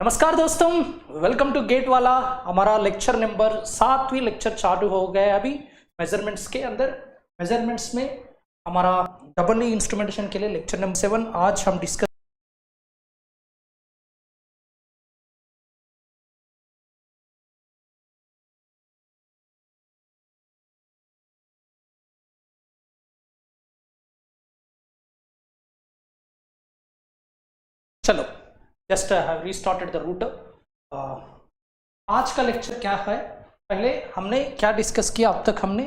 नमस्कार दोस्तों, welcome to get वाला। हमारा लेक्चर नंबर 7वीं लेक्चर चालू हो गया है अभी मेजरमेंट्स के अंदर। मेजरमेंट्स में हमारा डबल इंस्ट्रूमेंटेशन के लिए लेक्चर नंबर 7 आज हम डिस्कस चलो just have restarted the route. आज का लेक्चर क्या है, पहले हमने क्या डिस्कस किया अब तक हमने।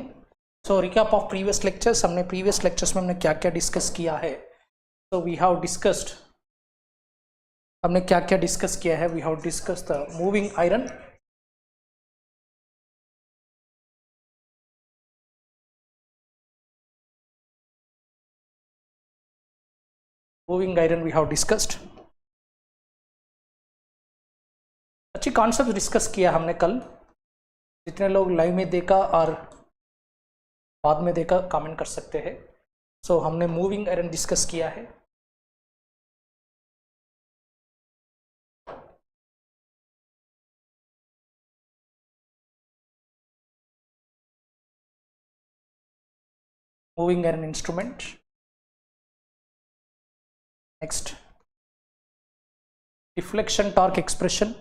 सो रिकैप ऑफ प्रीवियस लेक्चर्स, हमने प्रीवियस लेक्चर्स में हमने क्या क्या डिस्कस किया है। सो वी हैव डिस्कस्ड, हमने क्या क्या डिस्कस किया है। We have discussed the moving iron, we have discussed. अच्छी कॉन्सेप्ट डिस्कस किया हमने कल। जितने लोग लाइव में देखा और बाद में देखा कमेंट कर सकते हैं। सो हमने मूविंग आयरन डिस्कस किया है। Moving iron instrument. Next deflection torque expression,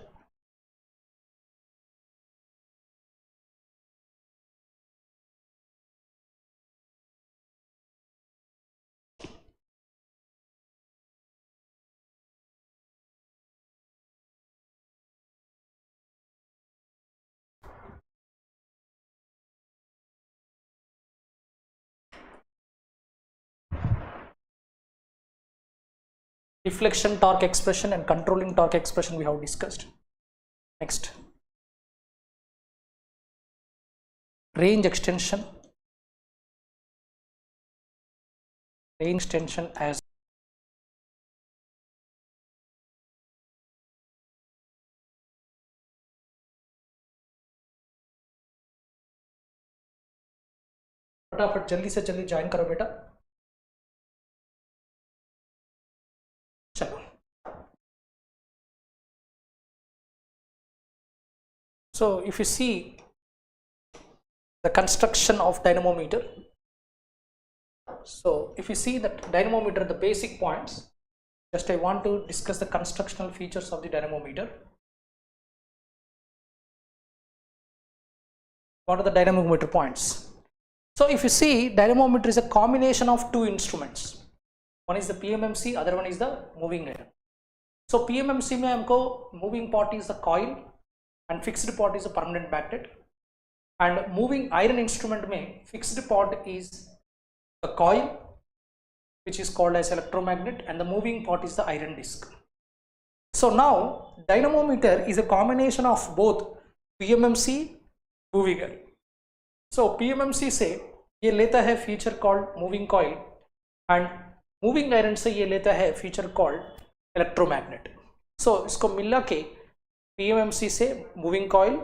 deflection torque expression and controlling torque expression we have discussed. Next range extension, as फटाफट जल्दी से जल्दी ज्वाइन करो बेटा। चलो, so if you see the construction of dynamometer, so if you see that dynamometer, the basic points, just I want to discuss the constructional features of the dynamometer. What are the dynamometer points? So if you see, dynamometer is a combination of two instruments. One is the PMMC, other one is the moving iron. So PMMC में हमको moving part is the coil and fixed part is a permanent magnet, and moving iron instrument में fixed part is the coil which is called as electromagnet, and the moving part is the iron disc. So now dynamometer is a combination of both PMMC, moving iron. So PMMC से ये लेता है feature called moving coil, and moving iron से ये लेता है feature called electromagnet. सो इसको मिला के PMMC से मूविंग कॉइल,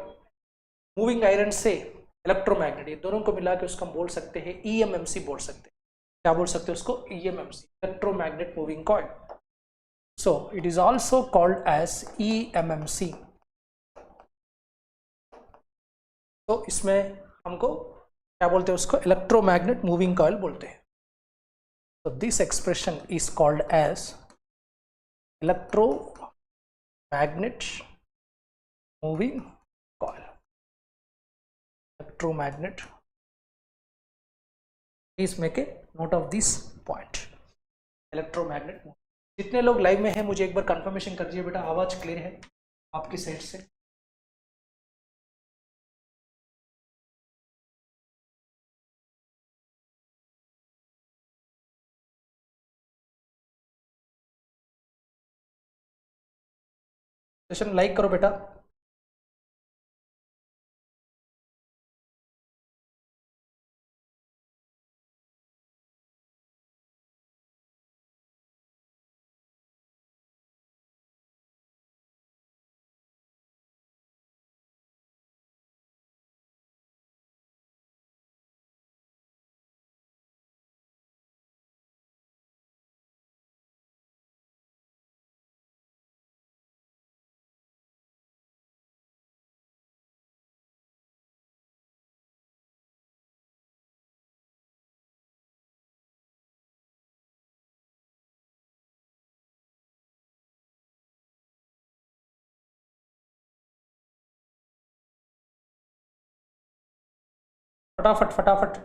मूविंग आयरन से इलेक्ट्रोमैग्नेट, ये दोनों को मिला के उसको हम बोल सकते हैं EMMC बोल सकते हैं। क्या बोल सकते हैं उसको? EMMC, electromagnet moving coil. So it is also called as EMMC। तो इसमें हमको क्या बोलते हैं? उसको इलेक्ट्रोमैग्नेट मूविंग कॉइल बोलते हैं। तो this expression is called as electromagnet moving coil. Electromagnet, please make a note of this point, electromagnet. जितने लोग लाइव में हैं मुझे एक बार कंफर्मेशन कर दीजिए बेटा, आवाज क्लियर है आपकी साइड से? सेशन लाइक करो बेटा। फटाफट फटाफट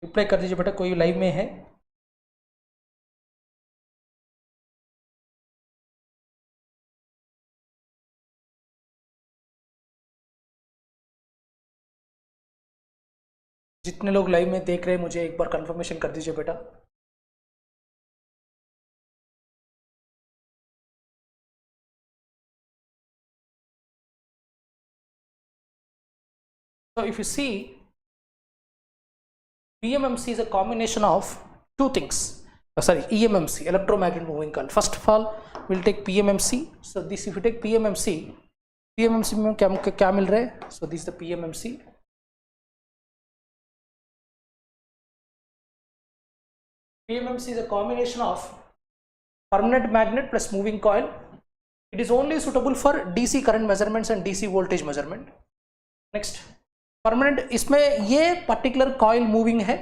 रिप्लाई कर दीजिए बेटा, कोई लाइव में है? जितने लोग लाइव में देख रहे हैं मुझे एक बार कंफर्मेशन कर दीजिए बेटा। So if you see, PMMC is a combination of two things. EMMC, electromagnetic moving coil. First of all, we'll take PMMC. So this, if you take PMMC में क्या मिल रहा है? So this is the PMMC. PMMC is a combination of permanent magnet plus moving coil. It is only suitable for DC current measurements and DC voltage measurement. Next, permanent, इसमें ये particular coil moving है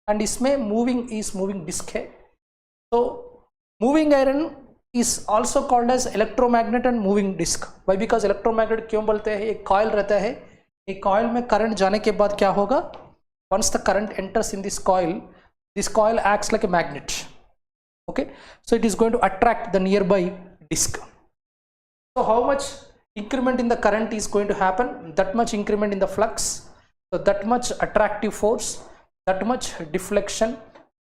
and इसमें moving disk है. So moving iron is also called as electromagnet and moving disk. Why? Because electromagnet क्यों बोलते हैं? एक coil रहता है, एक coil में current जाने के बाद क्या होगा? Once the current enters in this coil acts like a magnet. Okay, so it is going to attract the nearby disk. So how much increment in the current is going to happen? That much increment in the flux, so that much attractive force, that much deflection,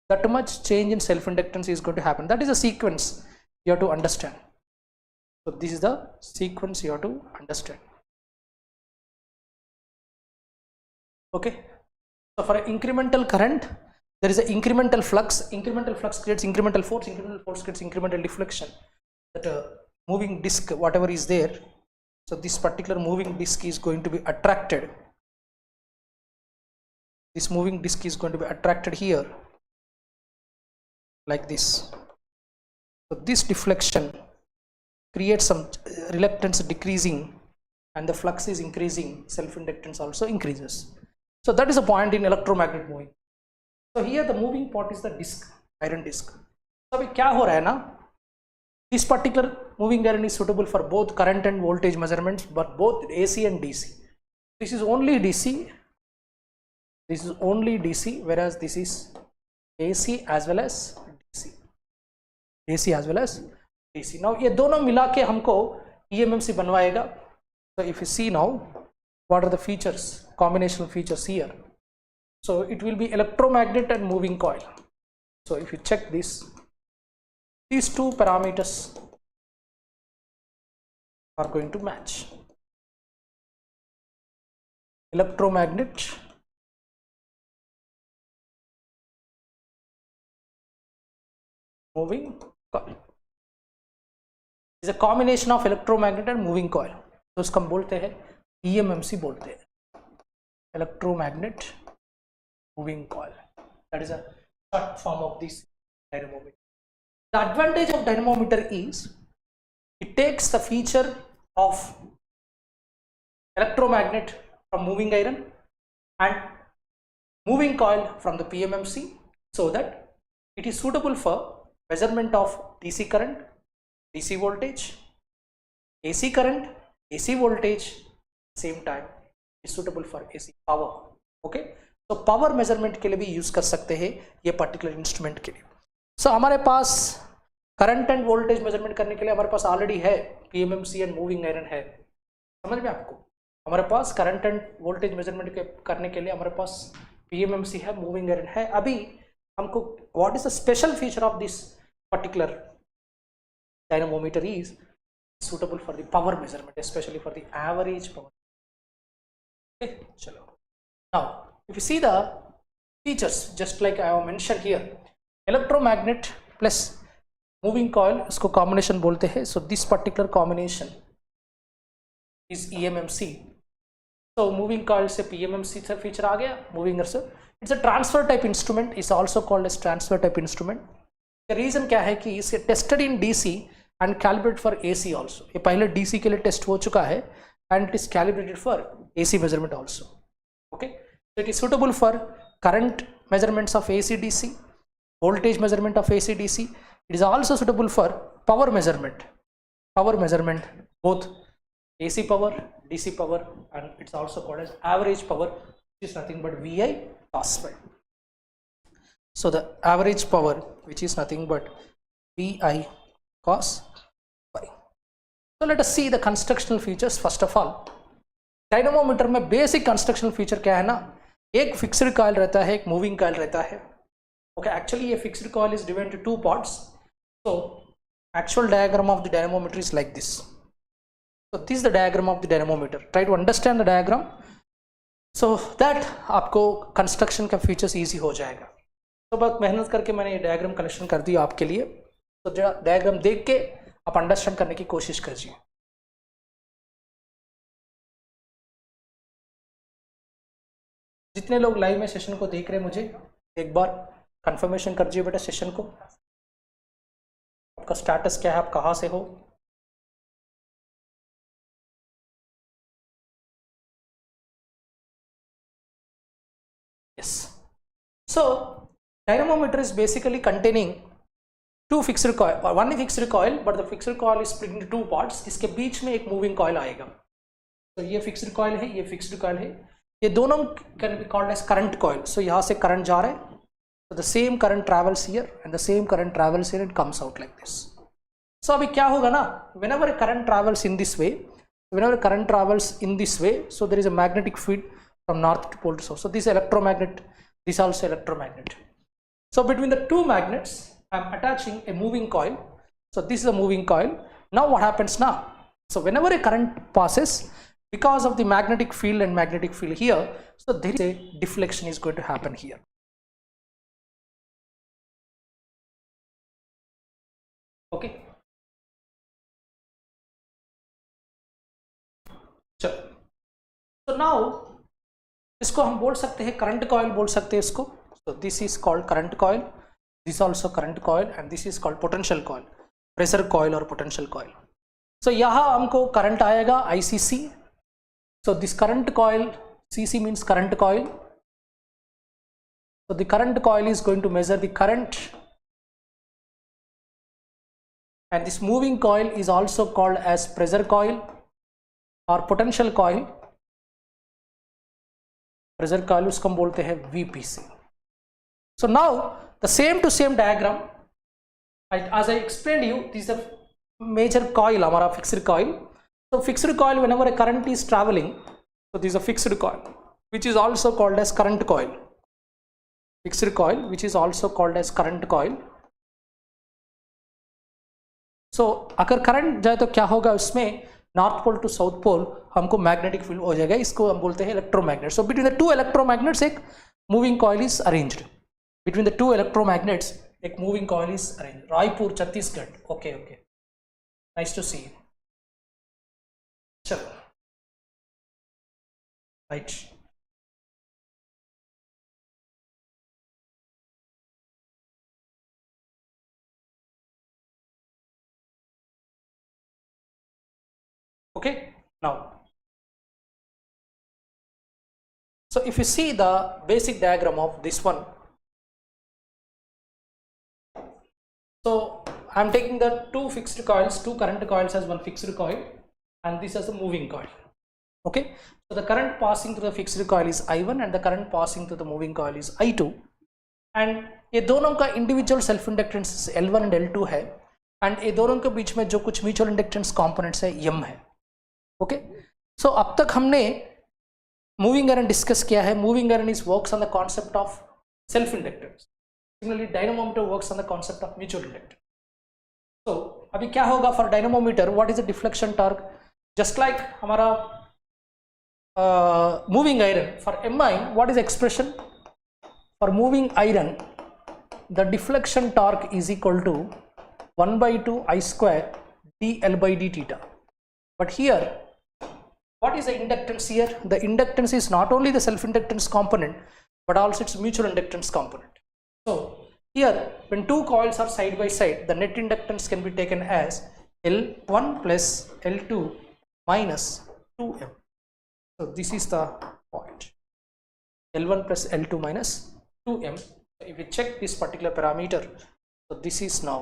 that much change in self-inductance is going to happen. That is a sequence you have to understand. So this is the sequence you have to understand. Okay, so for incremental current, there is an incremental flux. Incremental flux creates incremental force creates incremental deflection. That moving disk, whatever is there, so this particular moving disk is going to be attracted. This moving disk is going to be attracted here like this. So this deflection creates some reluctance decreasing and the flux is increasing, self-inductance also increases. So that is a point in electromagnetic moving. So here the moving part is the disk, iron disk. So अभी क्या हो रहा है ना, this particular moving iron is suitable for both current and voltage measurements, but both AC and DC. This is only DC. This is only DC, whereas this is AC as well as DC. AC as well as DC. Now ये दोनों मिला के हमको EMMC बनवाएगा. So if you see now, what are the features, combinational features here? So it will be electromagnet and moving coil. So if you check this, these two parameters are going to match. Electromagnet moving coil is a combination of electromagnet and moving coil. तो इसको हम बोलते हैं EMMC बोलते हैं, electromagnet moving coil. That is a short form of this dynamometer. The advantage of dynamometer is it takes the feature of electromagnet from moving iron and moving coil from the PMMC, so that it is suitable for measurement of DC current, DC voltage, AC current, AC voltage, same time is suitable for AC power. Okay, तो power measurement के लिए भी use कर सकते हैं ये particular instrument के लिए. सो हमारे पास करंट एंड वोल्टेज मेजरमेंट करने के लिए हमारे पास ऑलरेडी है PMMC एंड मूविंग आयरन है. समझ में आपको? हमारे पास करंट एंड वोल्टेज मेजरमेंट करने के लिए हमारे पास PMMC है, मूविंग आयरन है. अभी हमको what is the special feature of this particular dynamometer is suitable for the power measurement, especially for the average power. Okay, chalo. Now if you see the features, just like I have mentioned here, electromagnet plus moving coil, इसको combination बोलते हैं. So this particular combination is EMMC. So moving coil से PMMC से feature आ गया, moving से it's a transfer type instrument, is also called as transfer type instrument. The reason क्या है कि इसे tested in DC and calibrated for AC also. ये पहले DC के लिए टेस्ट हो चुका है and it is calibrated for AC measurement also. Okay, so it is suitable for current measurements of AC DC, voltage measurement of AC DC. It is also suitable for power measurement, both AC power, DC power, and it's also called as average power which is nothing but Vi cos phi. So the average power, which is nothing but Vi cos phi. So let us see the constructional features. First of all, dynamometer में basic constructional feature क्या है ना, एक fixed coil रहता है, एक moving coil रहता है. ओके, एक्चुअली ये fixed coil is divided into two parts. So actual diagram of the dynamometer is like this. So this is the diagram of the dynamometer. Try to understand the diagram so that आपको construction का features easy हो जाएगा. तो बहुत मेहनत करके मैंने ये डायग्राम कलेक्शन कर दिया आपके लिए. तो जरा डायग्राम देख के आप अंडरस्टैंड करने की कोशिश कीजिए. जितने लोग लाइव में सेशन को देख रहे हैं, मुझे एक बार कंफर्मेशन कर दीजिए बेटा सेशन को. आपका स्टेटस क्या है, आप कहाँ से हो. Yes. So dynamometer is basically containing two fixed coil, one fixed coil, but the fixed coil is split into two parts. इसके बीच में एक मूविंग कॉइल आएगा. तो ये फिक्स्ड कॉइल है, ये फिक्स्ड कॉइल है. ये दोनों can be called as current coil. सो यहाँ से करंट जा रहा है. So the same current travels here and the same current travels here and comes out like this. So अभी क्या होगा ना, whenever a current travels in this way, so there is a magnetic field from north to pole to south. So this is electromagnet, this also electromagnet. So between the two magnets, I am attaching a moving coil. So this is a moving coil. Now what happens now? So whenever a current passes, because of the magnetic field and magnetic field here, so there is a deflection is going to happen here. Okay, चलो. तो now इसको हम बोल सकते हैं current coil बोल सकते हैं इसको. So this is called current coil, this also current coil and this is called potential coil, pressure coil और पोटेंशियल कॉइल. सो यहाँ हमको करंट आएगा ICC. So this current coil, CC means current coil. So the current coil is going to measure the current. And this moving coil is also called as pressure coil or potential coil. Pressure coil उसको हम बोलते हैं VPC. So now the same to same diagram, as I explained you, this is a major coil, हमारा fixed coil. So fixed coil, whenever a current is traveling, so this is a fixed coil which is also called as current coil. Fixed coil which is also called as current coil. सो अगर current जाए तो क्या होगा, उसमें north pole to south pole हमको magnetic field हो जाएगा. इसको हम बोलते हैं electromagnet. So between the two electromagnets एक moving coil is arranged. Between the two electromagnets एक moving coil is arranged. Raipur Chhattisgarh. Okay okay, nice to see you. चलो right. Okay, now so if you see the basic diagram of this one, so I am taking the two fixed coils, two current coils as one fixed coil and this as a moving coil. Okay, so the current passing through the fixed coil is I1 and the current passing through the moving coil is I2 and ये दोनों का individual self inductance L1 and L2 है and ये दोनों के बीच में जो कुछ म्यूचुअल इंडक्टेंस कंपोनेंट्स है M है. ओके, सो अब तक हमने मूविंग आयरन डिस्कस किया है. Moving iron is works on the concept of self inductance. Similarly dynamometer works on the concept of mutual inductance. तो अभी क्या होगा for dynamometer, what is the deflection torque, just like हमारा moving iron. For MI what is expression for moving iron, the deflection torque is equal to 1/2 I² dL/d theta. But here what is the inductance here? The inductance is not only the self inductance component but also its mutual inductance component. So here when two coils are side by side, the net inductance can be taken as L1 plus L2 minus 2M. So this is the point, L1 plus L2 minus 2M. If we check this particular parameter, so this is now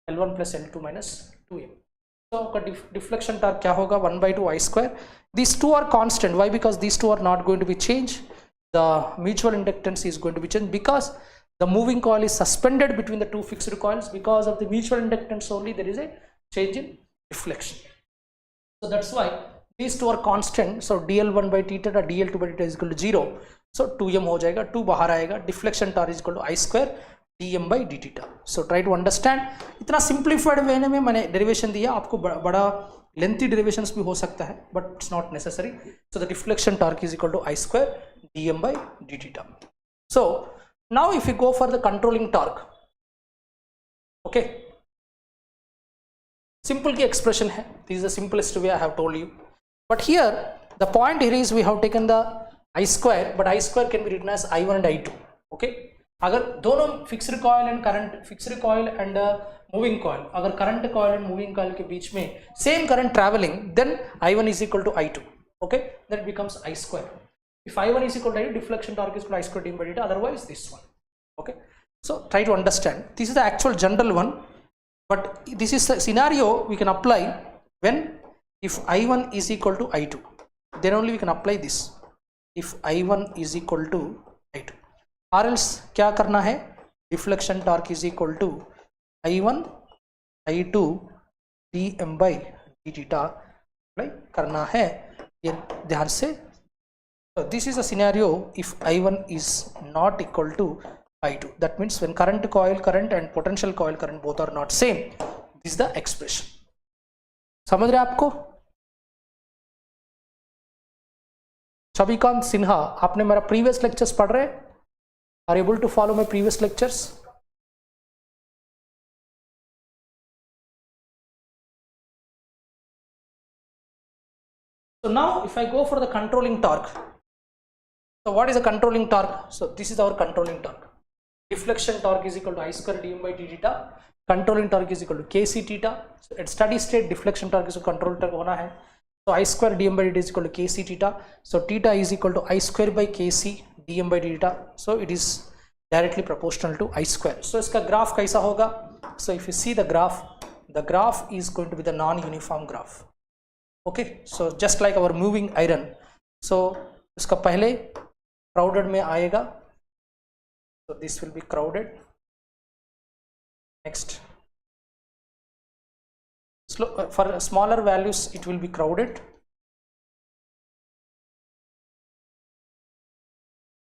L1 plus L2 minus 2M. So deflection torque क्या होगा 1/2 I square. These two are constant. Why? Because these two are not going to be changed. The mutual inductance is going to be changed because the moving coil is suspended between the two fixed coils. Because of the mutual inductance only there is a change in deflection. So that's why these two are constant. So dl1 by theta dl2 by theta is equal to 0. So 2m हो जाएगा, 2 बाहर आएगा. Deflection torque is equal to I square dm by d theta. So try to understand. इतना simplified way में मैंने derivation दिया. आपको बड़ा lengthy derivations भी हो सकता है, but it's not necessary. So the deflection torque is equal to I square dm by d theta. So now if we go for the controlling torque, okay, simple की expression है. This is the simplest way I have told you. But here the point here is we have taken the I square, but I square can be written as I1 and I2. Okay, अगर दोनों fixed coil and current, fixed coil and moving coil, अगर current coil and moving coil के बीच में same current traveling, then I1 is equal to I2. Okay, then it becomes I square. If I1 is equal to I2, deflection torque is equal to I square dm by theta. Otherwise, this one. Okay, so try to understand. This is the actual general one, but this is the scenario we can apply when if I1 is equal to I2. Then only we can apply this. If I1 is equal to I2. Or else क्या करना है? Deflection torque is equal to I1 I2 dm by d theta apply करना है. ये ध्यान से. So this is a scenario if I1 is not equal to I2. That means when current coil current and potential coil current both are not same. This is the expression. समझ रहे आपको? छविकांत सिन्हा, आपने मेरा प्रीवियस लेक्चर्स पढ़ रहे? Are able to follow my previous lectures? So now if I go for the controlling torque, so what is the controlling torque? So this is our controlling torque. Deflection torque is equal to I square dm by d theta. Controlling torque is equal to kc theta. So at steady state deflection torque is control torque होना है. So I square dm by d theta is equal to kc theta. So theta is equal to I square by kc dm by d theta. So it is directly proportional to I square. So इसका graph कैसा होगा? So if you see the graph is going to be the non-uniform graph. Okay, so just like our moving iron. So इसका पहले crowded में आएगा. So this will be crowded. Next, for smaller values it will be crowded.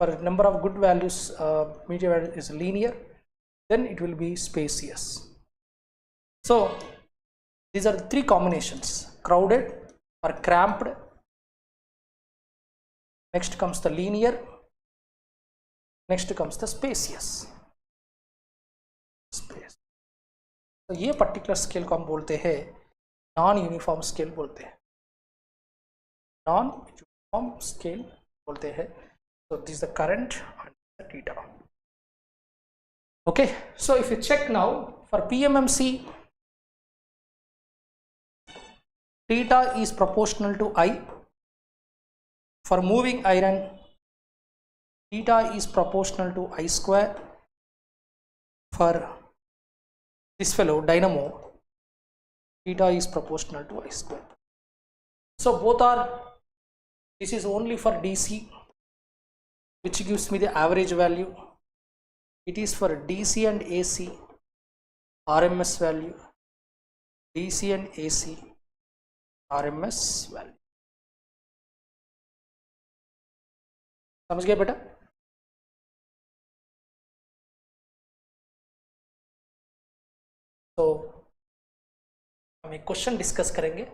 For a number of good values, media value is linear, then it will be spacious. So these are the three combinations: crowded or cramped. Next comes the linear. Next comes the spacious. Space. तो ये particular scale को हम बोलते हैं non uniform scale बोलते हैं. Non uniform scale बोलते हैं. So this is the current and the theta. Okay, so if you check now for PMMC, theta is proportional to I. For moving iron, theta is proportional to I square. For this fellow dynamo, theta is proportional to I square. So both are, this is only for DC, which gives me the average value. It is for DC and AC RMS value, DC and AC RMS value. समझ गए बेटा? तो हम एक question discuss करेंगे.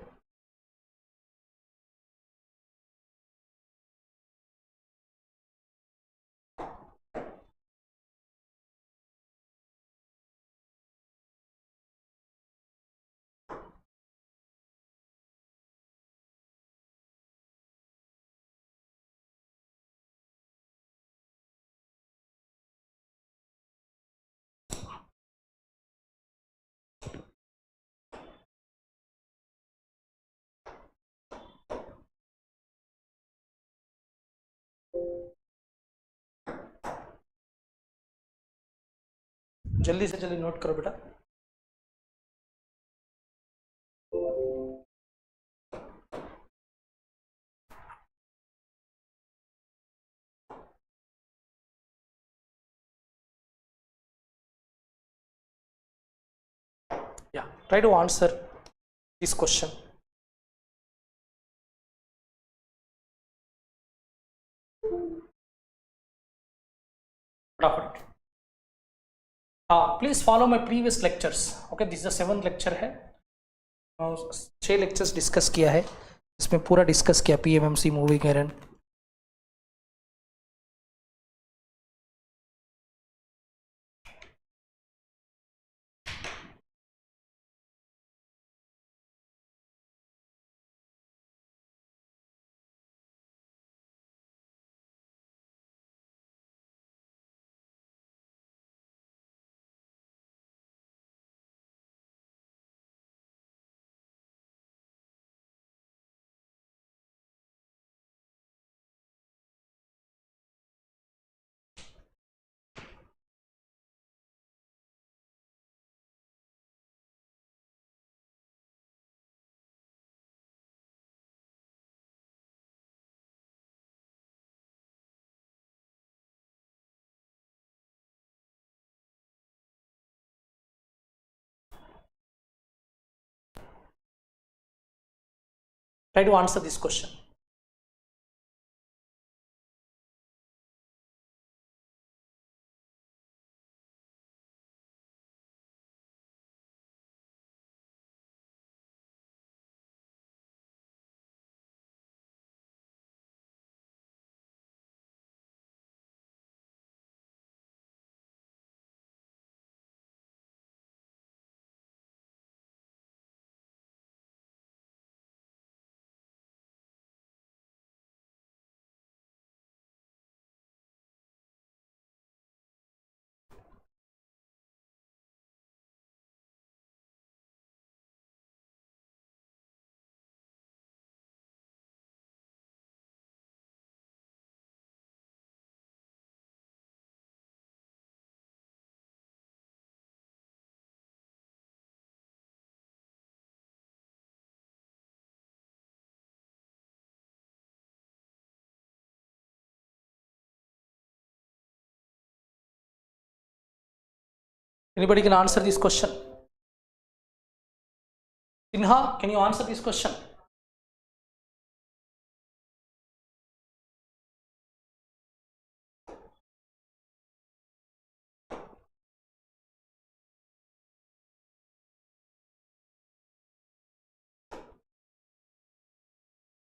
जल्दी से जल्दी नोट करो बेटा. Yeah, try to answer this question. Please follow my previous lectures. Okay, this is the 7th lecture है. 6 lectures discuss किया है, इसमें पूरा discuss किया PMMC moving errand. Try to answer this question. Anybody can answer this question? Sinha, can you answer this question?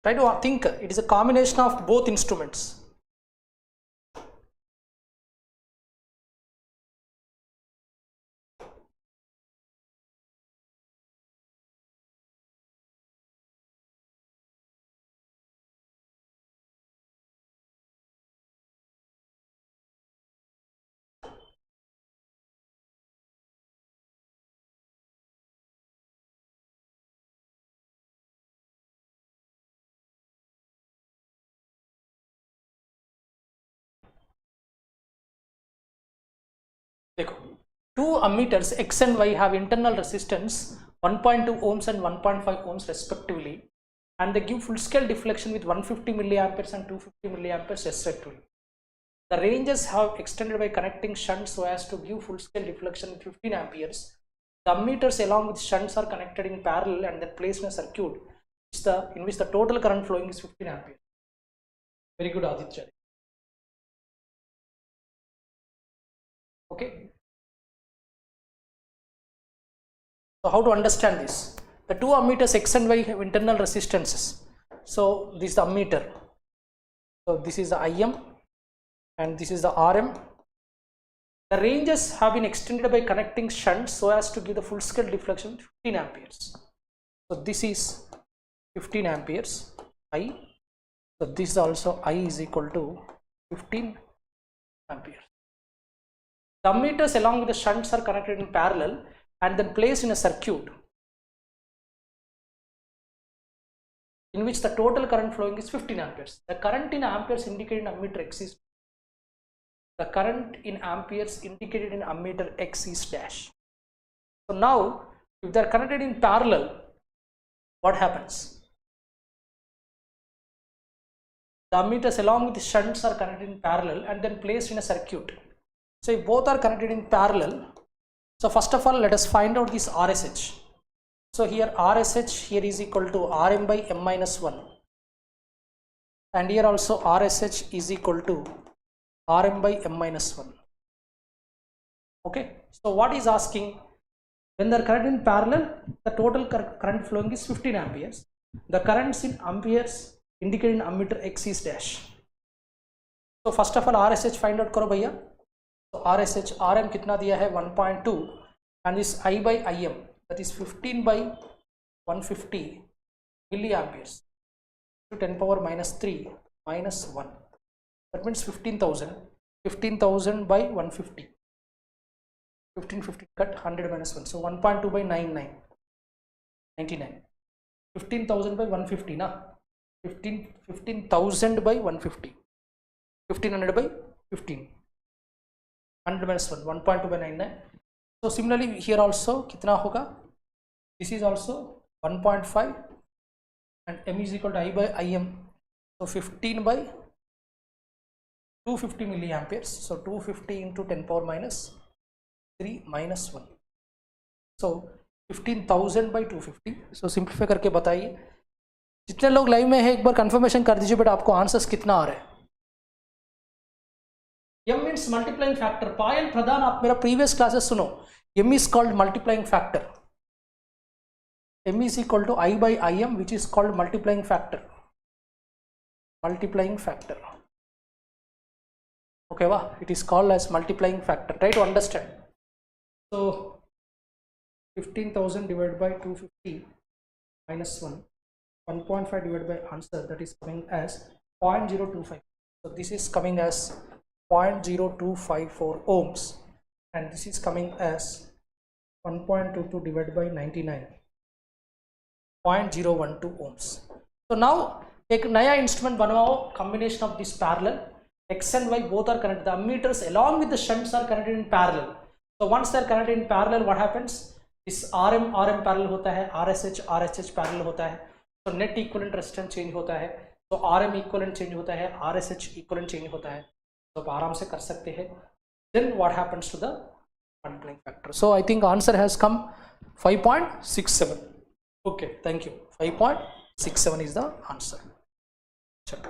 Try to think, it is a combination of both instruments. Two ammeters X and Y have internal resistance 1.2 ohms and 1.5 ohms respectively, and they give full scale deflection with 150 milliamperes and 250 milliamperes respectively. The ranges have extended by connecting shunts so as to give full scale deflection with 15 amperes. The ammeters along with shunts are connected in parallel and then placed in a circuit in which the total current flowing is 15 amperes. Very good, Aditya. Okay. So how to understand this? The two ammeters X and Y have internal resistances. So this is the ammeter. So this is the IM and this is the RM. The ranges have been extended by connecting shunts so as to give the full scale deflection 15 amperes. So this is 15 amperes I. So this is also I is equal to 15 amperes. The ammeters along with the shunts are connected in parallel and then placed in a circuit in which the total current flowing is 15 amperes. The current in amperes indicated in ammeter X is dash. So now if they are connected in parallel, what happens? The ammeters along with the shunts are connected in parallel and then placed in a circuit. So if both are connected in parallel, So first of all, let us find out this RSH. So here RSH here is equal to Rm by m minus 1, and here also RSH is equal to Rm by m minus 1. Okay, so what is asking, when the current in parallel, the total current flowing is 15 amperes. The currents in amperes indicated in ammeter X is dash. So first of all RSH find out करो भैया. So RSH Rm कितना दिया है 1.2, and this I by Im, that is 15 by 150 milliamperes to 10 power minus 3 minus 1. That means 15,000 by 150. 15 cut 100 minus 1. So 1.2 by 99. 15,000 by 150 na. 15,000 by 150. 1500 by 15. 100 minus 1, 1.2 by 99. So similarly here also कितना होगा, this is also 1.5 and m is equal to I by Im. So 15 by 250 milliamperes. So 250 into 10 power minus 3 minus 1. So 15,000 by 250. So simplify करके बताइए. जितने लोग live में है एक बार confirmation कर दीजिए बेटा, आपको आंसर्स कितना आ रहा है. M means multiplying factor. पायल प्रधान, आप मेरा प्रीवियस क्लासेस सुनो. M is called multiplying factor. M is equal to I by Im, which is called multiplying factor. Multiplying factor. Okay, wow. It is called as multiplying factor. Try to understand. So 15,000 divided by 250 minus 1, 1.5 divided by answer, that is coming as 0.025. So this is coming as 0.0254 ohms, and this is coming as 1.22 divided by 99, 0.012 ohms. So now एक नया instrument बनवाओ, combination of this parallel. X and Y both are connected. The ammeters along with the shunts are connected in parallel. So once they are connected in parallel, what happens? This RM parallel होता है, RSH parallel होता है. So net equivalent resistance change होता है. So RM equivalent change होता है, RSH equivalent change होता है. तो आप आराम से कर सकते हैं. Then what happens to the multiplying factor? So I think answer has come 5.67. Okay, thank you. 5.67 is the answer. Check.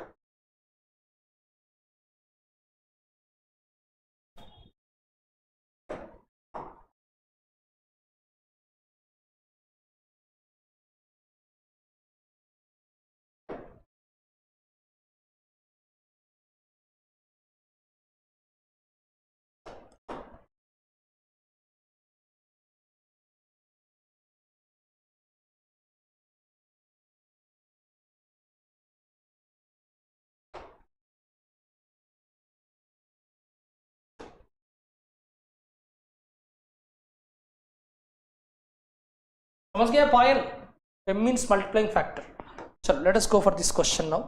समझ गया पायल? M means multiplying factor. चलो, let us go for this question now.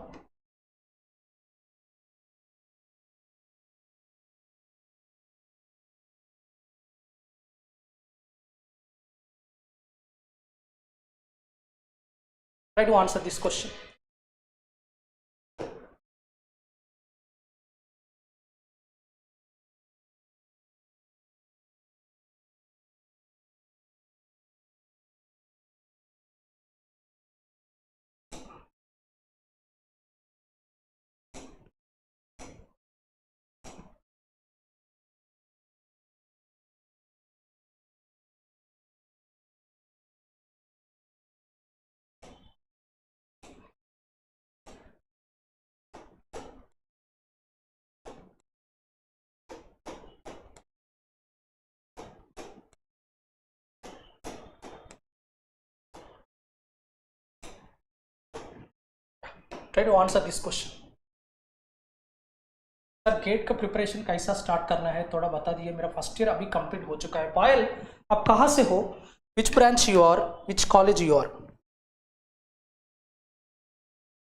Try to answer this question. Try to answer this question. Sir GATE का preparation कैसा start करना है थोड़ा बता दिए. मेरा फर्स्ट ईयर अभी कंप्लीट हो चुका है. पायल, आप कहाँ से हो? Which branch you are? Which college you are?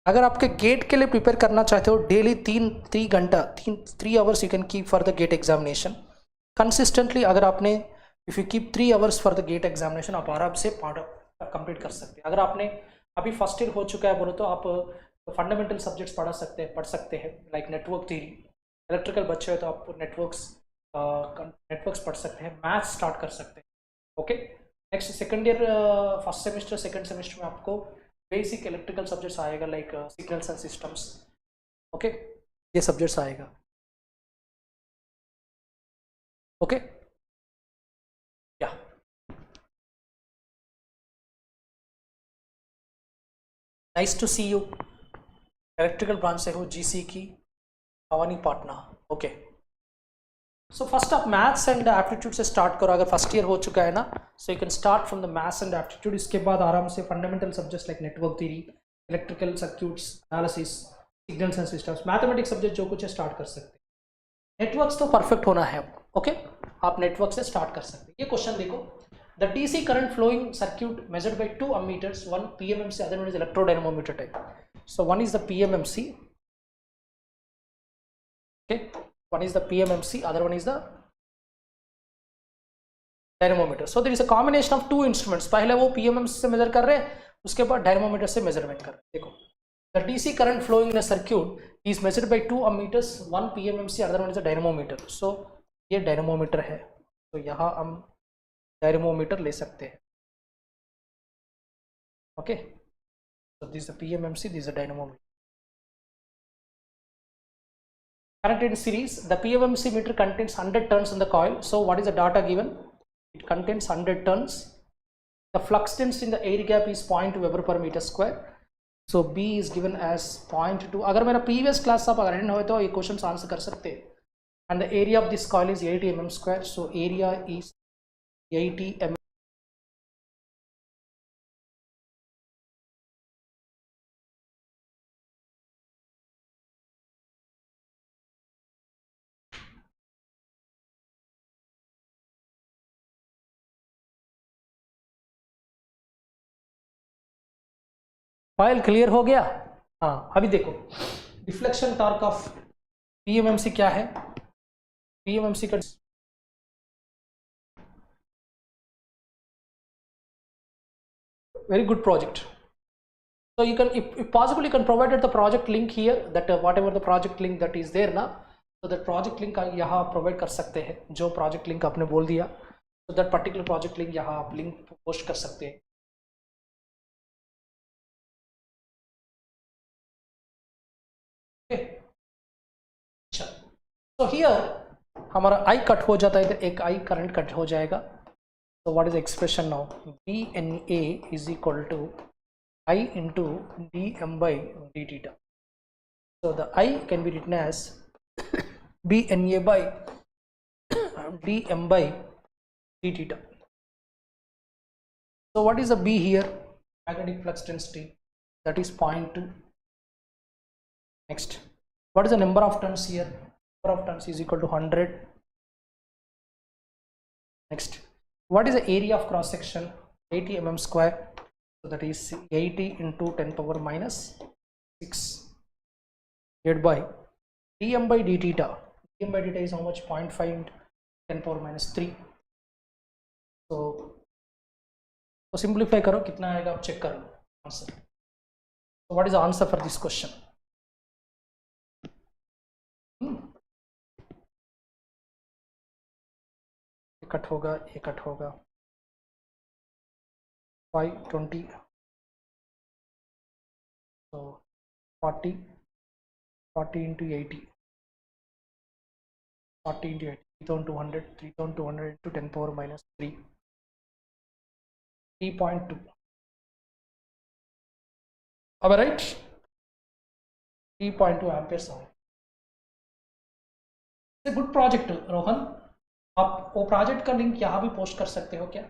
अगर आपके गेट के लिए प्रिपेयर करना चाहते हो, डेली 3 घंटा 3 hours you can keep for the GATE examination consistently. अगर आपने if you keep 3 hours for the GATE examination, आप आराम से पार्ट कंप्लीट कर सकते हैं. अगर आपने अभी फर्स्ट ईयर हो चुका है बोलो तो आप फंडामेंटल सब्जेक्ट्स पढ़ सकते हैं लाइक नेटवर्क थ्योरी. इलेक्ट्रिकल बच्चे हो तो आप नेटवर्क्स नेटवर्क्स पढ़ सकते हैं, मैथ्स स्टार्ट कर सकते हैं. Okay, next second year first semester second semester में आपको बेसिक इलेक्ट्रिकल सब्जेक्ट्स आएगा, like signals and systems. Okay, ये सब्जेक्ट्स आएगा. Okay, yeah nice to see you. Electrical branch से हो, जीसी की Bhawanipatna. Okay, so first आप मैथ्स एंड एप्टीट्यूड से स्टार्ट करो. अगर फर्स्ट ईयर हो चुका है ना, so you can start from the maths and aptitude. इसके बाद आराम से fundamental subjects like network theory, electrical circuits analysis, signals and systems, mathematics subject जो कुछ है स्टार्ट कर सकते हैं. नेटवर्क्स तो परफेक्ट होना है. ओके, आप नेटवर्क से स्टार्ट कर सकते हैं. ये क्वेश्चन देखो, the DC current flowing circuit measured by 2 ammeters, one PMMC, other one is electrodynamometer type. So one is the PMMC. Okay, one is the PMMC, other one is the dynamometer. So there is a combination of two instruments. पहले वो PMMC से major कर रहे हैं, उसके बाद dynamometer से measurement कर रहे हैं. देखो, the DC current flowing in a circuit is measured by 2 ammeters, one PMMC, other one is a dynamometer. So ये डायनामोमीटर है, तो यहाँ हम डायनामोमीटर ले सकते हैं. Okay, so this is the PMMC, this is the dynamometer. Connected in series, the PMMC meter contains 100 turns in the coil. So what is the data given? It contains 100 turns. The flux density in the air gap is 0.2 Weber per meter square. So B is given as 0.2. अगर मेरा previous class आप अगर हो तो ये question answer कर सकते हैं. And the area of this coil is 80 mm square. So area is 80 mm. File clear हो गया. हाँ, अभी देखो डिफ्लेक्शन टॉर्क ऑफ पीएमएमसी क्या है. पीएमएमसी का very good project. So you can, if possible, you can provide the project link here, that whatever the project link that is there ना, so that project link यहाँ provide कर सकते हैं. जो project link आपने बोल दिया, so that particular project link यहाँ आप link post कर सकते हैं. Okay. अच्छा, so here हमारा I कट हो जाता है, इधर एक I करंट कट हो जाएगा. So what is the expression now? BNA is equal to I into dm by d theta. So the I can be written as BNA by dm by d theta. So what is the B here? Magnetic flux density, that is 0.2. Next, what is the number of turns here? Number of turns is equal to 100. Next, what is the area of cross section? 80 mm square. So that is 80 into 10 power minus 6 divided by dm by d theta. Dm by d theta is how much? 0.5 into 10 power minus 3. So simplify करो, कितना आएगा आप check करो answer. So what is the answer for this question? Cut होगा, ये cut होगा 520, so 40 into 80, 40 into 80, 3200 into 10 power minus 3, 3.2. Am I right? 3.2 amperes. It's a good project, Rohan. आप वो प्रोजेक्ट का लिंक यहाँ भी पोस्ट कर सकते हो क्या?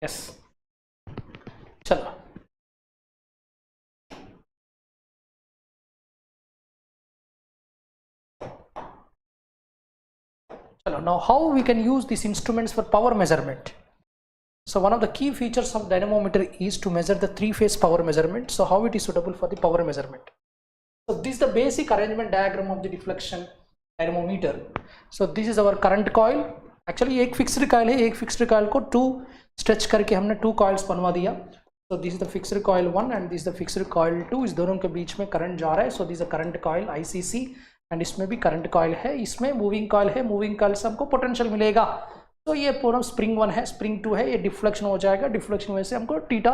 yes, chalo. Now how we can use these instruments for power measurement? So one of the key features of dynamometer is to measure the three-phase power measurement. So how it is suitable for the power measurement? So this is the basic arrangement diagram of the deflection dynamometer. So this is our current coil. Actually एक fixed coil है, एक fixed coil को two stretch करके हमने two coils बनवा दिया. So this is the fixed coil 1 and this is the fixed coil 2. इस दोनों के बीच में current जा रहा है. So this is a current coil ICC and इसमें भी current coil है. इसमें moving coil है. Moving coil से हमको potential मिलेगा. तो ये पूरा स्प्रिंग 1 है, स्प्रिंग 2 है, ये डिफ्लेक्शन हो जाएगा, डिफ्लेक्शन वजह से हमको थीटा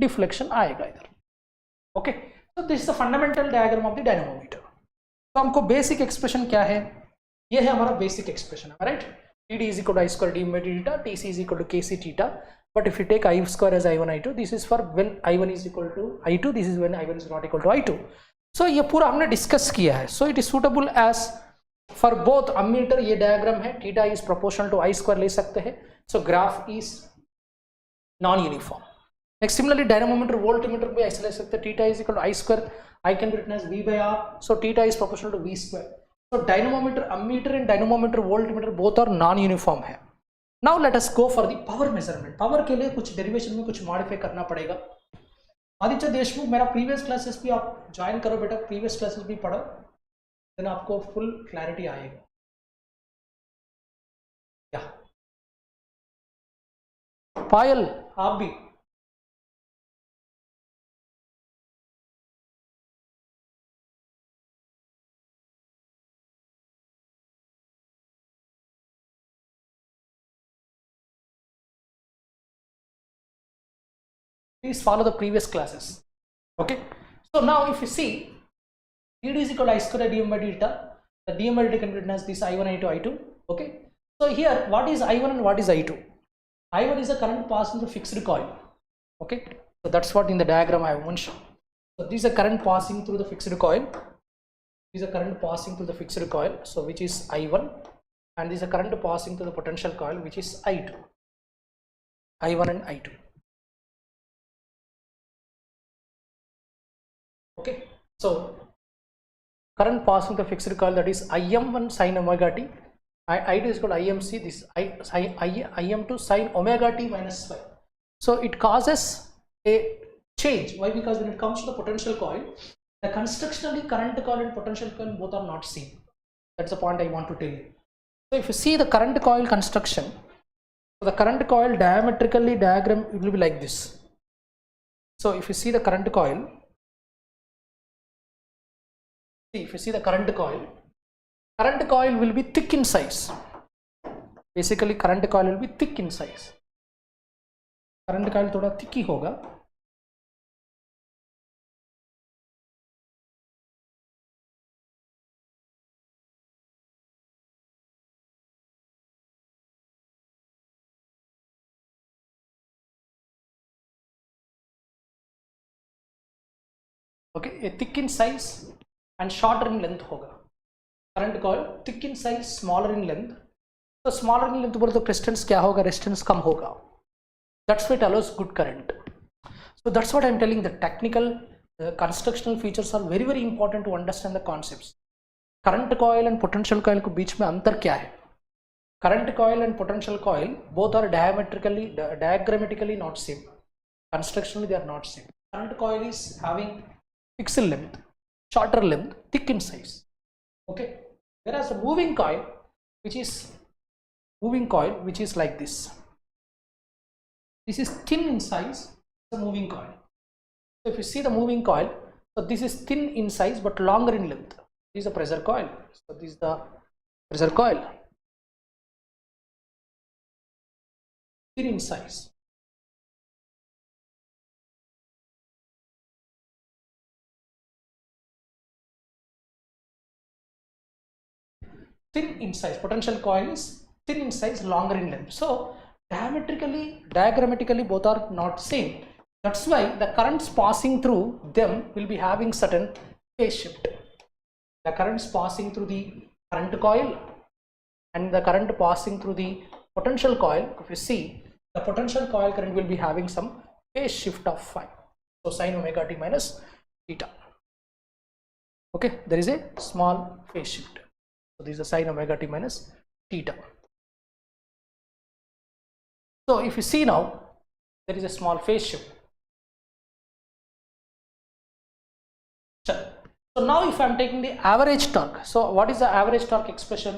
डिफ्लेक्शन आएगा इधर. ओके, तो this is the fundamental diagram of the dynamometer. तो हमको बेसिक एक्सप्रेशन क्या है? ये है हमारा basic expression, right? TD is equal to I square d by theta, TC is equal to KC theta. But if you take I square as I1 I2, this is for when I1 is equal to I2, this is when I1 is not equal to I2. So ये पूरा हमने discuss किया है. So it is suitable as for both ammeter. ये diagram है, theta is proportional to I square ले सकते हैं. So graph is non uniform. Next similarly dynamometer voltmeter भी ऐसे ले सकते हैं. Theta is equal to I square, I can written as V by R. So theta is proportional to V square. So dynamometer ammeter and dynamometer voltmeter both are non uniform है. Now let us go for the power measurement. Power के लिए कुछ derivation में कुछ modify करना पड़ेगा. आदित्य देशमुख, मेरा previous classes भी आप ज्वाइन करो बेटा, प्रीवियस क्लासेस भी पढ़ो, देन आपको फुल क्लैरिटी आएगा. या पायल आप भी please follow the previous classes. Okay, so now if you see TD is equal to I square dm by theta, the dm by theta can be written as this I1 I2 I2. Okay, so here what is I1 and what is I2? I1 is the current passing through fixed coil. Okay, so that's what in the diagram I have mentioned. So this is a current passing through the fixed coil. This is a current passing through the fixed coil, so which is I1, and this is a current passing through the potential coil, which is I2. I1 and I2. Okay, so current passing the fixed coil, that is Im1 sin omega t, I2 is called IMC, this Im2 sin omega t minus phi. So it causes a change. Why? Because when it comes to the potential coil, the constructionally current coil and potential coil both are not same. That's the point I want to tell you. So if you see the current coil construction, so the current coil diametrically diagram it will be like this. So if you see the current coil, if you see the current coil will be thick in size. Basically current coil will be thick in size. Current coil थोड़ा thick ही होगा. Okay, a thick in size and shorter in length होगा. Current coil thick in size, smaller in length. तो smaller in length बोले तो resistance क्या होगा? Resistance कम होगा. That's why it allows good current. So that's what I'm telling. The technical constructional features are very very important to understand the concepts. Current coil and potential coil को बीच में अंतर क्या है? Current coil and potential coil both are diagrammatically not same. Constructionally they are not same. Current coil is having fixed length, shorter length, thick in size. Okay, whereas a moving coil which is like this, this is thin in size, the moving coil. So if you see the moving coil, so this is thin in size but longer in length. This is a pressure coil. So this is the pressure coil, thin in size. Thin in size, potential coil is thin in size, longer in length. So diagrammatically both are not same. That's why the currents passing through them will be having certain phase shift. The currents passing through the current coil and the current passing through the potential coil, if you see, the potential coil current will be having some phase shift of phi. So sin omega t minus theta. Okay, there is a small phase shift. So this is a sin omega t minus theta. So if you see now, there is a small phase shift. So now if I am taking the average torque, so what is the average torque expression?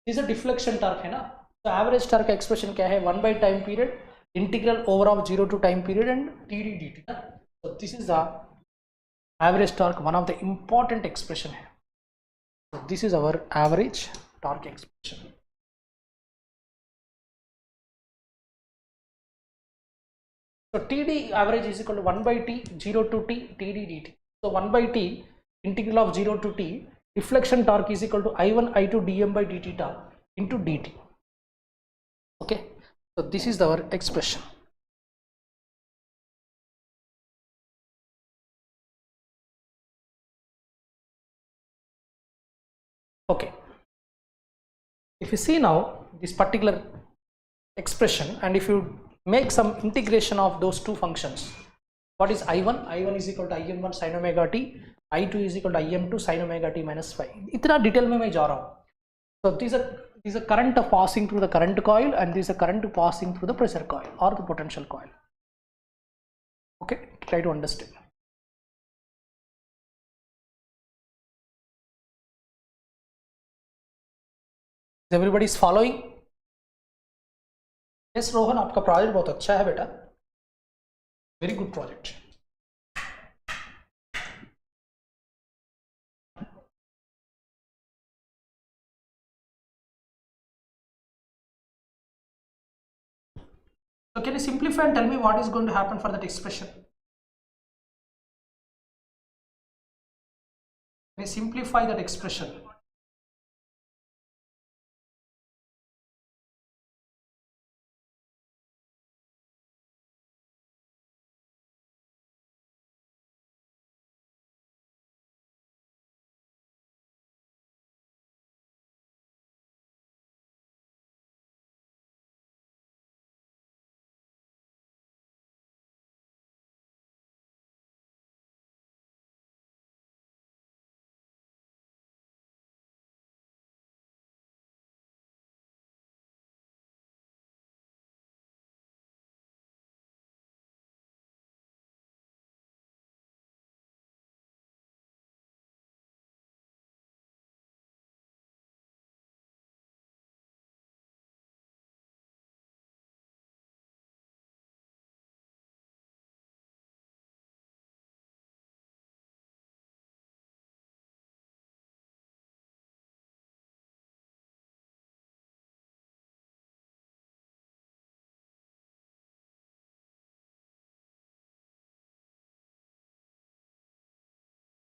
This is a deflection torque, hai na? So average torque expression kya hai? 1 by time period, integral over of 0 to time period and TD dt. So this is the average torque, one of the important expression hai. So this is our average torque expression. So TD average is equal to 1 by T 0 to T TD dt. So 1 by T integral of 0 to T deflection torque is equal to I1 I2 dm by dt into dt. Okay, so this is our expression. Okay, if you see now this particular expression, and if you make some integration of those two functions, what is I1? I1 is equal to Im1 sin omega t, I2 is equal to Im2 sin omega t minus phi. इतना detail में मैं जा रहा हूँ. So these are current passing through the current coil, and this is a current passing through the pressure coil or the potential coil. Okay, try to understand. Everybody is following? Yes, Rohan, आपका project बहुत अच्छा है बेटा. Very good project. So can you simplify and tell me what is going to happen for that expression? Can you simplify that expression?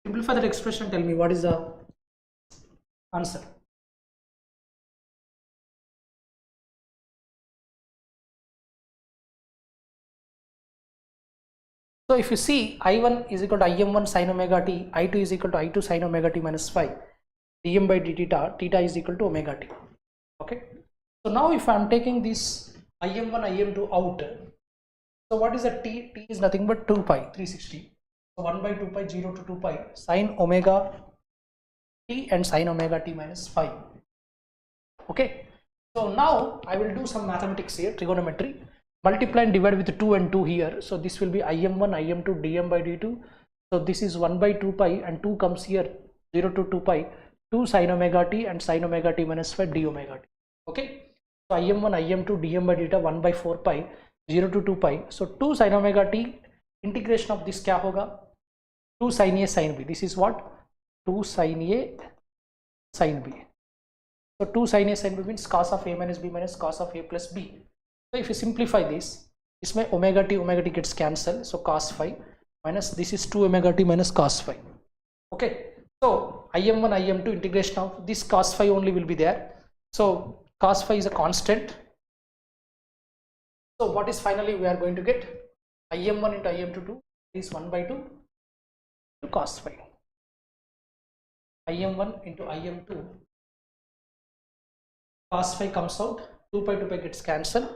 Simplify that expression, tell me what is the answer. So if you see, I1 is equal to Im1 sin omega t, I2 is equal to I2 sin omega t minus phi, dm by dt theta is equal to omega t. Okay, so now if I am taking this Im1 Im2 out, so what is the t? T is nothing but 2 pi 360. So 1 by 2 pi 0 to 2 pi sin omega t and sin omega t minus phi. Okay, so now I will do some mathematics here, trigonometry. Multiply and divide with 2 and 2 here. So this will be Im1 Im2 dm by dt. So this is 1 by 2 pi and 2 comes here 0 to 2 pi 2 sin omega t and sin omega t minus phi d omega t. Okay, so Im1 Im2 dm by dt 1 by 4 pi 0 to 2 pi. So 2 sin omega t, integration of this क्या होगा? 2 sin A sin B. This is what? 2 sin A sin B. So 2 sin A sin B means cos of A minus B minus cos of A plus B. So if you simplify this, इसमें omega t gets cancelled. So cos phi minus this is 2 omega t minus cos phi. Okay, so Im1 Im2 integration of this cos phi only will be there. So cos phi is a constant. So what is finally we are going to get? Im1 into Im2 is 1 by 2 to cos phi. Im1 into Im2 cos phi comes out, 2 pi gets cancelled.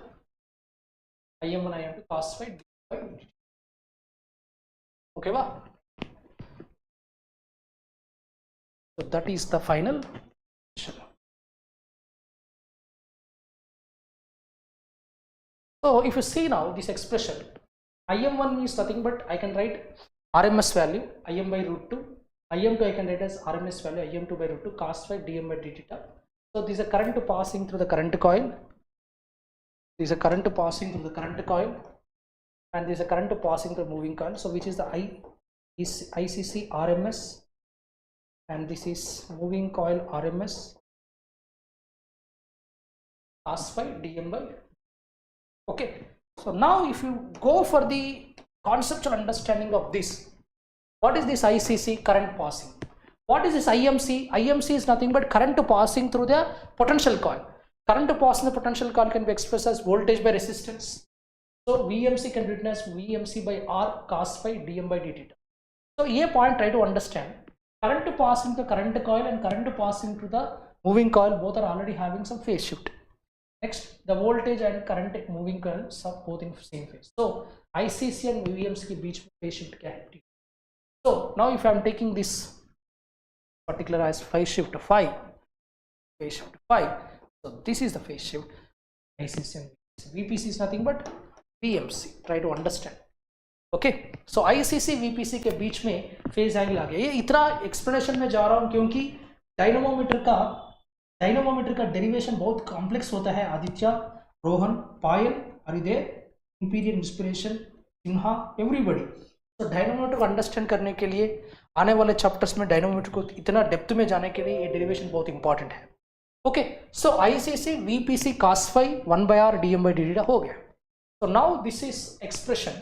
IM1 IM2 cos phi d by dt. Okay ba? So that is the final solution. So if you see now this expression, IM1 means nothing but I can write RMS value IM by root 2, IM2 I can write as RMS value IM2 by root 2 cos phi dm by dt. So this is a current passing through the current coil. This is a current passing through the current coil, and this is a current passing through moving coil. So which is the I is ICC RMS, and this is moving coil RMS cos phi dm by. Okay, so now if you go for the conceptual understanding of this, what is this ICC, current passing? What is this IMC? IMC is nothing but current passing through the potential coil. Current passing the potential coil can be expressed as voltage by resistance. So VMC can be written as VMC by R cos phi dm by dt. So here point try to understand, current passing the current coil and current passing to the moving coil both are already having some phase shift. Next, the voltage and current moving coils are both in same phase. So ICC and VMC के बीच में phase shift क्या है? So now if I am taking this particular as phase shift 5, so this is the phase shift ICC and VPC. VPC is nothing but PMC. Try to understand. Okay, so ICC VPC के बीच में phase angle आ गया. ये इतना explanation में जा रहा हूँ क्योंकि डायनामोमीटर का डेरिवेशन बहुत कॉम्प्लेक्स होता है. Aditya, Rohan, Payal, Haridev, imperial inspiration, Sinha, everybody. तो डायनामोमीटर को अंडरस्टैंड करने के लिए आने वाले चैप्टर्स में डायनामोमीटर को इतना डेप्थ में जाने के लिए ये डेरिवेशन बहुत इंपॉर्टेंट है. Okay, so ICC VPC cos phi 1 by r dm by dt हो गया. So now this is expression.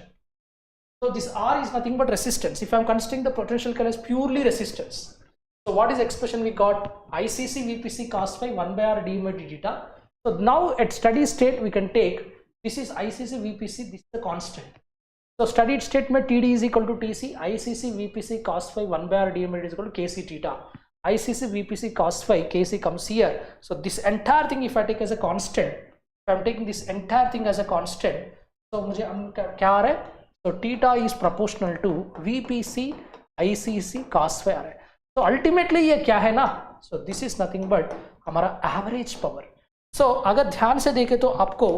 So this R is nothing but resistance. If I am considering the potential coil as purely resistance, so what is the expression we got? ICC VPC cos phi 1 by r dm by dt. So now at steady state we can take this is ICC VPC, this is the constant. So steady state में TD is equal to TC, ICC VPC cos phi 1 by r dm by dt is equal to KC theta. ICC VPC cos phi KC comes here. So this entire thing if I take as a constant, if I am taking this entire thing as a constant, so मुझे क्या आ रहा है? So theta is proportional to VPC ICC cos phi आ रहा है. So ultimately ये क्या है ना? So this is nothing but हमारा average power. So अगर ध्यान से देखें तो आपको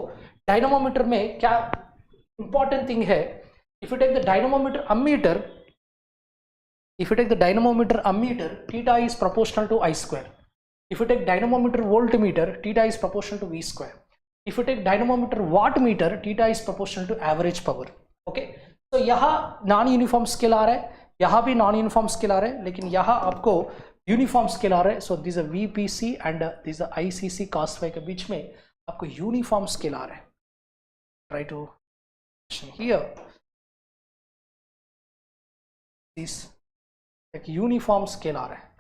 डायनामोमीटर में क्या important thing है? If you take the dynamometer ammeter, theta is proportional to I square. If you take dynamometer voltmeter, theta is proportional to V square. If you take dynamometer wattmeter, theta is proportional to average power. Okay, so यहाँ non uniform scale आ रहा है, यहाँ भी non uniform scale आ रहा है, लेकिन यहाँ आपको यूनिफॉर्म स्केल आ रहा है. So this VPC and this ICC cos phi के बीच में आपको यूनिफॉर्म स्केल आ रहा है. ट्राई टू हियर दिस एक यूनिफॉर्म स्केल आ रहा है,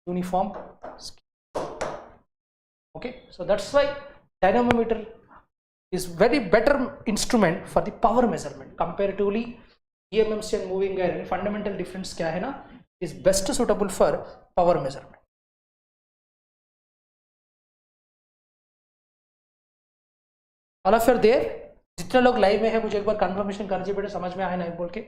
uniform scale. Okay, so that's why dynamometer is very better instrument for the power measurement comparatively. PMMC and moving iron fundamental difference क्या है ना, is best suitable for power measurement. all of you are there? जितने लोग live में है मुझे एक बार confirmation कर दीजिए बेटा, समझ में आया ना बोल के.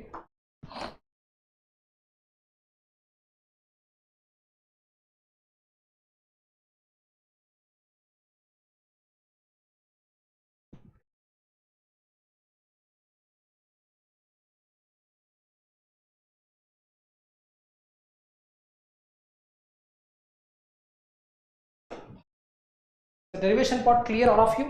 The derivation part clear all of you?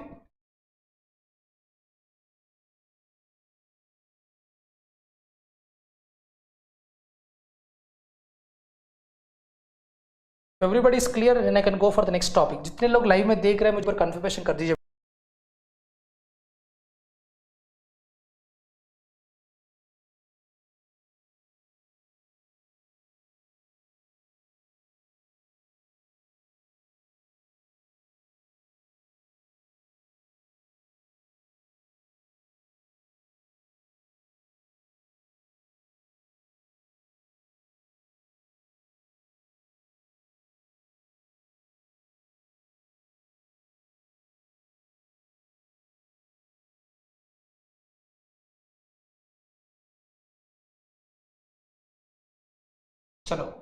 Everybody is clear and I can go for the next topic. जितने लोग लाइव में देख रहे हैं मुझे पर कंफर्मेशन कर दीजिए. Chalo,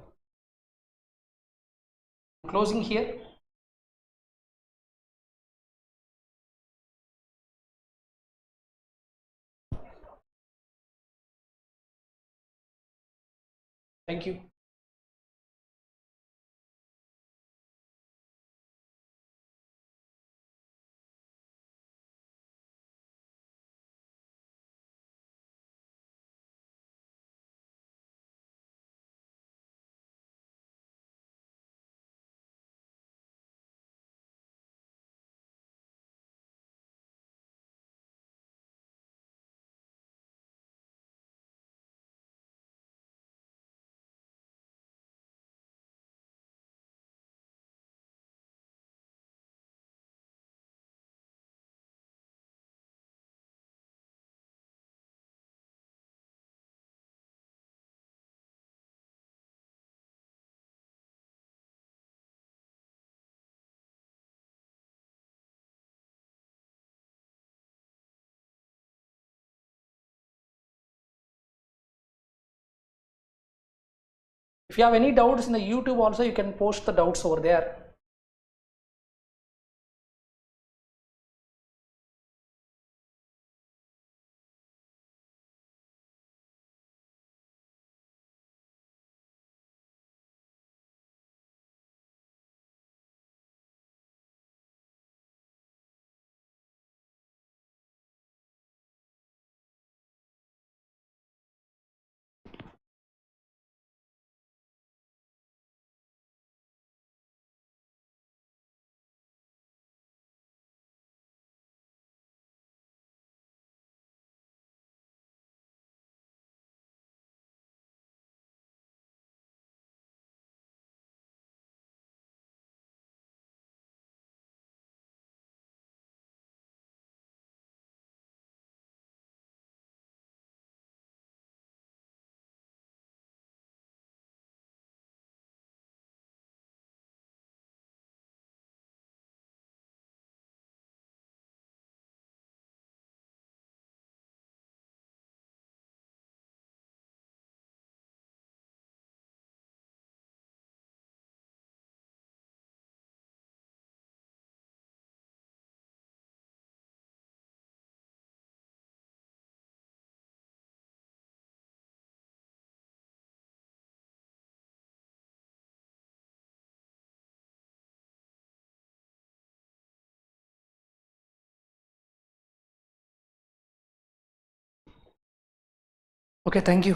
closing here. Thank you. If you have any doubts in the YouTube also, you can post the doubts over there. Okay, thank you.